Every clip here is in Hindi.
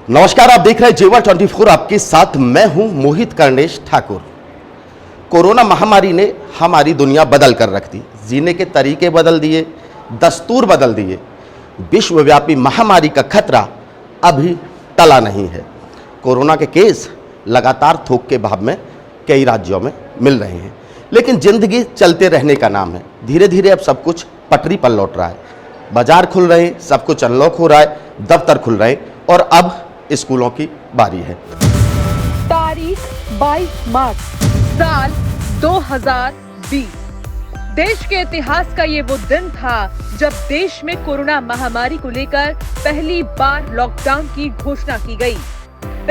नमस्कार, आप देख रहे हैं जेवर 24। आपके साथ मैं हूं मोहित कर्णेश ठाकुर। कोरोना महामारी ने हमारी दुनिया बदल कर रख दी, जीने के तरीके बदल दिए, दस्तूर बदल दिए। विश्वव्यापी महामारी का खतरा अभी टला नहीं है। कोरोना के केस लगातार थोक के भाव में कई राज्यों में मिल रहे हैं, लेकिन जिंदगी चलते रहने का नाम है। धीरे धीरे अब सब कुछ पटरी पर लौट रहा है। बाजार खुल रहे हैं, सब कुछ अनलॉक हो रहा है, दफ्तर खुल रहे हैं और अब स्कूलों की बारी है। तारीख 22 मार्च साल 2020। देश के इतिहास का ये वो दिन था जब देश में कोरोना महामारी को लेकर पहली बार लॉकडाउन की घोषणा की गई।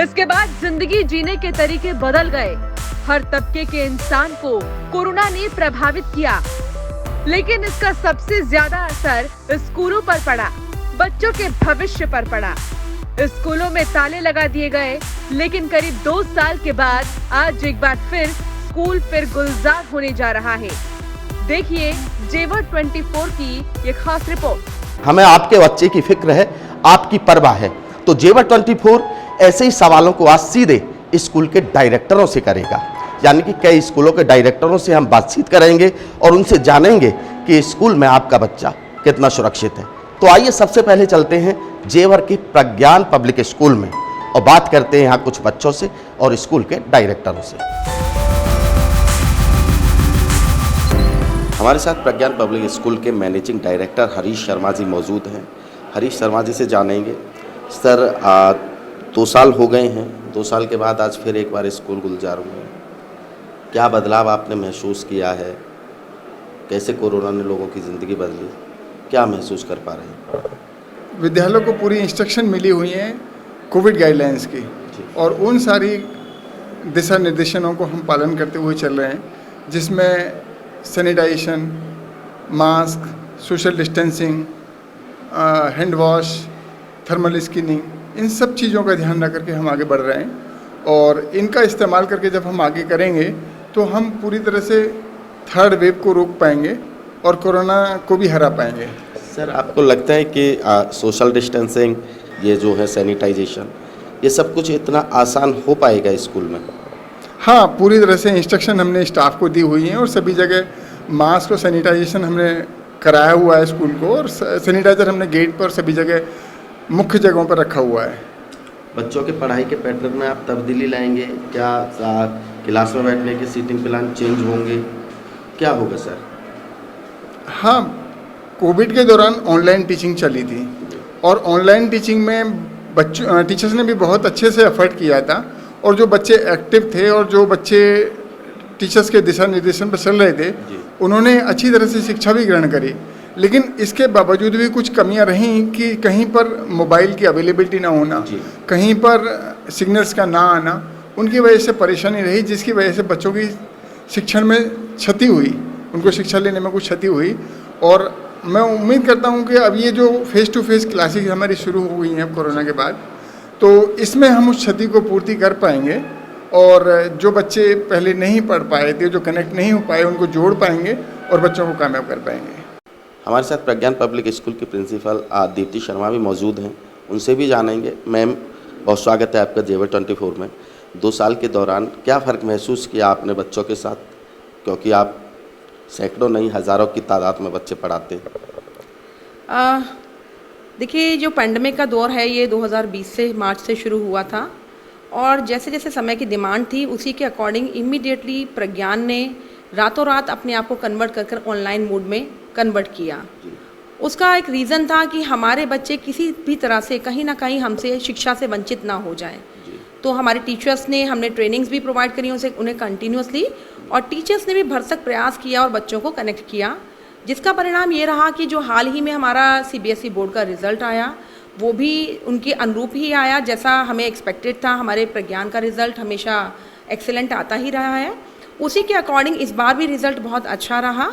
इसके बाद जिंदगी जीने के तरीके बदल गए। हर तबके के इंसान को कोरोना ने प्रभावित किया, लेकिन इसका सबसे ज्यादा असर स्कूलों पर पड़ा, बच्चों के भविष्य पर पड़ा। स्कूलों में ताले लगा दिए गए, लेकिन करीब 2 साल के बाद आज एक बार फिर स्कूल फिर गुलजार होने जा रहा है। देखिए जेवर 24 की ये खास रिपोर्ट। हमें आपके बच्चे की फिक्र है, आपकी परवाह है, तो जेवर 24 ऐसे ही सवालों को आज सीधे स्कूल के डायरेक्टरों से करेगा। यानी कि कई स्कूलों के डायरेक्टरों से हम बातचीत करेंगे और उनसे जानेंगे कि स्कूल में आपका बच्चा कितना सुरक्षित है। तो आइए सबसे पहले चलते हैं जेवर के प्रज्ञान पब्लिक स्कूल में और बात करते हैं यहाँ कुछ बच्चों से और स्कूल के डायरेक्टरों से। हमारे साथ प्रज्ञान पब्लिक स्कूल के मैनेजिंग डायरेक्टर हरीश शर्मा जी मौजूद हैं। हरीश शर्मा जी से जानेंगे, सर 2 साल हो गए हैं, 2 साल के बाद आज फिर एक बार स्कूल गुलजार हुए हैं। क्या बदलाव आपने महसूस किया है? कैसे कोरोना ने लोगों की ज़िंदगी बदली? क्या महसूस कर पा रहे हैं? विद्यालयों को पूरी इंस्ट्रक्शन मिली हुई हैं कोविड गाइडलाइंस की, और उन सारी दिशा निर्देशों को हम पालन करते हुए चल रहे हैं, जिसमें sanitization, mask, social distancing, hand wash, thermal screening, इन सब चीज़ों का ध्यान रख करके हम आगे बढ़ रहे हैं। और इनका इस्तेमाल करके जब हम आगे करेंगे तो हम पूरी तरह से 3rd वेव को रोक पाएंगे और कोरोना को भी हरा पाएंगे। सर, आपको लगता है कि सोशल डिस्टेंसिंग, ये जो है सैनिटाइजेशन, ये सब कुछ इतना आसान हो पाएगा स्कूल में? हाँ, पूरी तरह से इंस्ट्रक्शन हमने स्टाफ को दी हुई हैं और सभी जगह मास्क और सैनिटाइजेशन हमने कराया हुआ है स्कूल को, और सैनिटाइजर हमने गेट पर सभी जगह मुख्य जगहों पर रखा हुआ है। बच्चों के पढ़ाई के पैटर्न में आप तब्दीली लाएंगे क्या? क्लास में बैठने के सीटिंग प्लान चेंज होंगे? क्या होगा सर? हाँ, कोविड के दौरान ऑनलाइन टीचिंग चली थी और ऑनलाइन टीचिंग में बच्चों टीचर्स ने भी बहुत अच्छे से एफर्ट किया था, और जो बच्चे एक्टिव थे और जो बच्चे टीचर्स के दिशा निर्देशन पर चल रहे थे, उन्होंने अच्छी तरह से शिक्षा भी ग्रहण करी। लेकिन इसके बावजूद भी कुछ कमियां रहीं कि कहीं पर मोबाइल की अवेलेबिलिटी ना होना, कहीं पर सिग्नल्स का ना आना, उनकी वजह से परेशानी रही, जिसकी वजह से बच्चों की शिक्षण में क्षति हुई, उनको शिक्षा लेने में कुछ क्षति हुई। और मैं उम्मीद करता हूं कि अब ये जो फेस टू फेस क्लासेस हमारी शुरू हो गई हैं कोरोना के बाद, तो इसमें हम उस क्षति को पूर्ति कर पाएंगे और जो बच्चे पहले नहीं पढ़ पाए थे, जो कनेक्ट नहीं हो पाए, उनको जोड़ पाएंगे और बच्चों को कामयाब कर पाएंगे। हमारे साथ प्रज्ञान पब्लिक स्कूल की प्रिंसिपल दीप्ति शर्मा भी मौजूद हैं, उनसे भी जानेंगे। मैम, बहुत स्वागत है आपका जेवर 24 में। 2 साल के दौरान क्या फ़र्क महसूस किया आपने बच्चों के साथ, क्योंकि आप सैकड़ों नहीं हज़ारों की तादाद में बच्चे पढ़ाते हैं? देखिए, जो पेंडेमिक का दौर है ये 2020 से मार्च से शुरू हुआ था, और जैसे जैसे समय की डिमांड थी उसी के अकॉर्डिंग इमीडिएटली प्रज्ञान ने रातों रात अपने आप को कन्वर्ट कर कर ऑनलाइन मोड में कन्वर्ट किया। उसका एक रीज़न था कि हमारे बच्चे किसी भी तरह से कहीं ना कहीं हमसे शिक्षा से वंचित ना हो जाएं। तो हमारे टीचर्स ने, हमने ट्रेनिंग्स भी प्रोवाइड करी उन्हें कंटिन्यूसली, और टीचर्स ने भी भरसक प्रयास किया और बच्चों को कनेक्ट किया, जिसका परिणाम ये रहा कि जो हाल ही में हमारा CBSE बोर्ड का रिज़ल्ट आया वो भी उनके अनुरूप ही आया जैसा हमें एक्सपेक्टेड था। हमारे प्रज्ञान का रिज़ल्ट हमेशा एक्सेलेंट आता ही रहा है, उसी के अकॉर्डिंग इस बार भी रिज़ल्ट बहुत अच्छा रहा।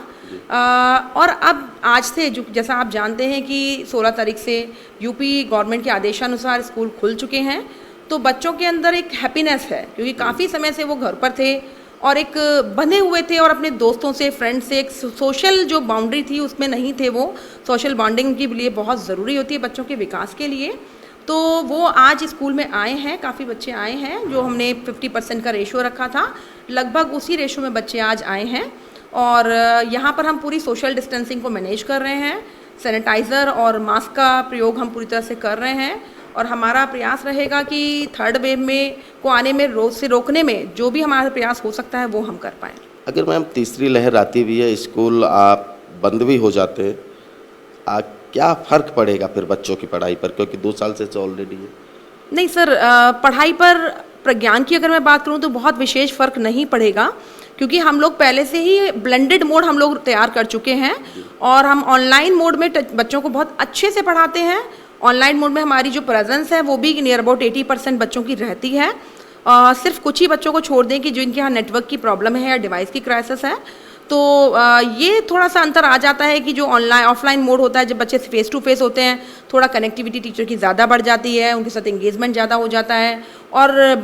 और अब आज से जो जैसा आप जानते हैं कि 16 तारीख से यूपी गवर्नमेंट के आदेशानुसार स्कूल खुल चुके हैं, तो बच्चों के अंदर एक हैप्पीनेस है, क्योंकि काफ़ी समय से वो घर पर थे और एक बंधे हुए थे और अपने दोस्तों से, फ्रेंड से एक सोशल जो बाउंड्री थी उसमें नहीं थे। वो सोशल बॉन्डिंग के लिए बहुत ज़रूरी होती है बच्चों के विकास के लिए। तो वो आज स्कूल में आए हैं, काफ़ी बच्चे आए हैं। जो हमने 50% का रेशो रखा था, लगभग उसी रेशो में बच्चे आज आए हैं। और यहाँ पर हम पूरी सोशल डिस्टेंसिंग को मैनेज कर रहे हैं। सैनिटाइज़र और मास्क का प्रयोग हम पूरी तरह से कर रहे हैं और हमारा प्रयास रहेगा कि थर्ड वेव में को आने में रोकने में जो भी हमारा प्रयास हो सकता है वो हम कर पाएँ। अगर मैम तीसरी लहर आती भी है, स्कूल आप बंद भी हो जाते हैं, क्या फ़र्क पड़ेगा फिर बच्चों की पढ़ाई पर, क्योंकि 2 साल से ऑलरेडी है? नहीं सर, पढ़ाई पर प्रज्ञान की अगर मैं बात करूं तो बहुत विशेष फ़र्क नहीं पड़ेगा, क्योंकि हम लोग पहले से ही ब्लेंडेड मोड हम लोग तैयार कर चुके हैं और हम ऑनलाइन मोड में बच्चों को बहुत अच्छे से पढ़ाते हैं। ऑनलाइन मोड में हमारी जो प्रेजेंस है वो भी नियर अबाउट 80% बच्चों की रहती है। सिर्फ कुछ ही बच्चों को छोड़ दें कि जिनके यहाँ नेटवर्क की प्रॉब्लम है या डिवाइस की क्राइसिस है, तो ये थोड़ा सा अंतर आ जाता है कि जो ऑफलाइन मोड होता है, जब बच्चे फेस टू फेस होते हैं, थोड़ा कनेक्टिविटी टीचर की ज़्यादा बढ़ जाती है, उनके साथ एंगेजमेंट ज़्यादा हो जाता है और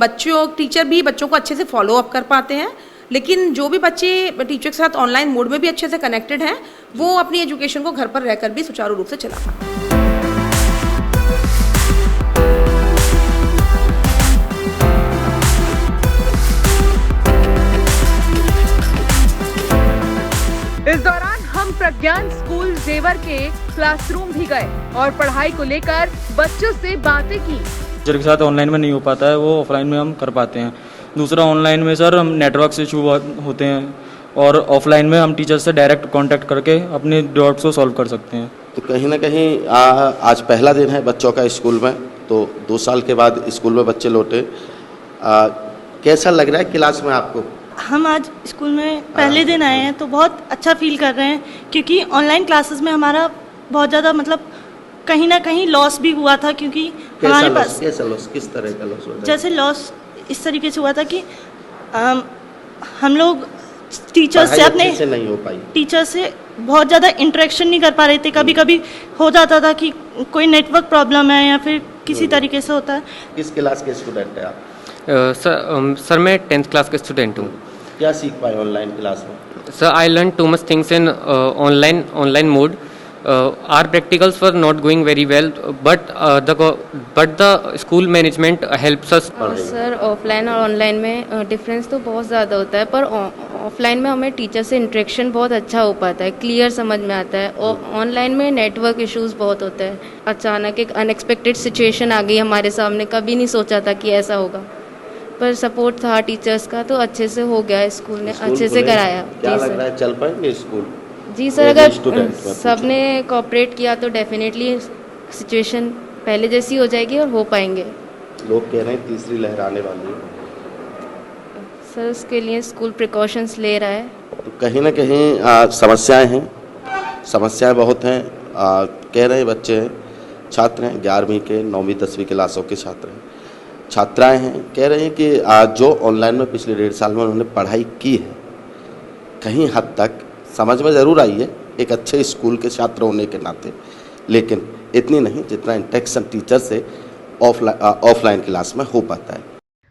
टीचर भी बच्चों को अच्छे से फॉलो अप कर पाते हैं। लेकिन जो भी बच्चे टीचर के साथ ऑनलाइन मोड में भी अच्छे से कनेक्टेड हैं, वो अपनी एजुकेशन को घर पर रहकर भी सुचारू रूप से चला पाते हैं। इस दौरान हम प्रज्ञान स्कूल जेवर के क्लासरूम भी गए और पढ़ाई को लेकर बच्चों से बातें की। टीचर के साथ ऑनलाइन में नहीं हो पाता है, वो ऑफलाइन में हम कर पाते हैं। दूसरा, ऑनलाइन में सर हम नेटवर्क से इशू होते हैं और ऑफलाइन में हम टीचर से डायरेक्ट कांटेक्ट करके अपने डाउट्स को सॉल्व कर सकते हैं। तो कहीं ना कहीं आज पहला दिन है बच्चों का स्कूल में, तो 2 साल के बाद स्कूल में बच्चे लौटे, कैसा लग रहा है क्लास में आपको? हम आज स्कूल में पहले दिन आए हैं तो बहुत अच्छा फील कर रहे हैं, क्योंकि ऑनलाइन क्लासेस में हमारा बहुत ज़्यादा मतलब कहीं ना कहीं लॉस भी हुआ था, क्योंकि हमारे पास कैसा लॉस, किस तरह का लॉस हुआ? जैसे लॉस इस तरीके से हुआ था कि हम लोग टीचर से नहीं हो पाई, टीचर से बहुत ज़्यादा इंटरेक्शन नहीं कर पा रहे थे। कभी कभी हो जाता था कि कोई नेटवर्क प्रॉब्लम है या फिर किसी तरीके से होता है। किस क्लास के स्टूडेंट है आप? सर मैं 10th क्लास का स्टूडेंट हूँ। क्या सीख पाए ऑनलाइन क्लास में? Sir I learn too much things in online mode. Our practicals were not going very well, but the school management helps us. Sir offline और ऑनलाइन में डिफरेंस तो बहुत ज़्यादा होता है, पर ऑफलाइन में हमें टीचर से इंटरेक्शन बहुत अच्छा हो पाता है, क्लियर समझ में आता है। और ऑनलाइन में नेटवर्क इश्यूज बहुत होते हैं। अचानक एक अनएक्सपेक्टेड सिचुएशन आ गई हमारे सामने, कभी नहीं सोचा था कि ऐसा होगा, पर सपोर्ट था टीचर्स का तो अच्छे से हो गया। स्कूल ने अच्छे से कराया। क्या लग रहा है, चल पाएंगे स्कूल? जी सर, अगर सबने कोऑपरेट किया तो डेफिनेटली सिचुएशन पहले जैसी हो जाएगी और हो पाएंगे। लोग कह रहे हैं तीसरी लहर आने वाली है। सर उसके लिए स्कूल प्रिकॉशंस ले रहा है। तो कहीं ना कहीं समस्याएं हैं, समस्याएं बहुत हैं। कह रहे हैं बच्चे हैं, छात्र हैं, 11वीं के 9वीं 10वीं क्लासों के छात्र हैं, छात्राएं हैं, कह रहे हैं कि जो ऑनलाइन में पिछले 1.5 साल में उन्होंने पढ़ाई की है, कहीं हद तक समझ में ज़रूर आई है एक अच्छे स्कूल के छात्र होने के नाते, लेकिन इतनी नहीं जितना इंटरेक्शन टीचर से ऑफलाइन क्लास में हो पाता है।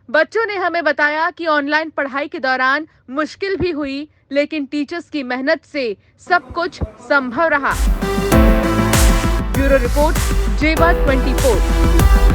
बच्चों ने हमें बताया कि ऑनलाइन पढ़ाई के दौरान मुश्किल भी हुई, लेकिन टीचर्स की मेहनत से सब कुछ संभव रहा। ब्यूरो रिपोर्ट, जेवर 24।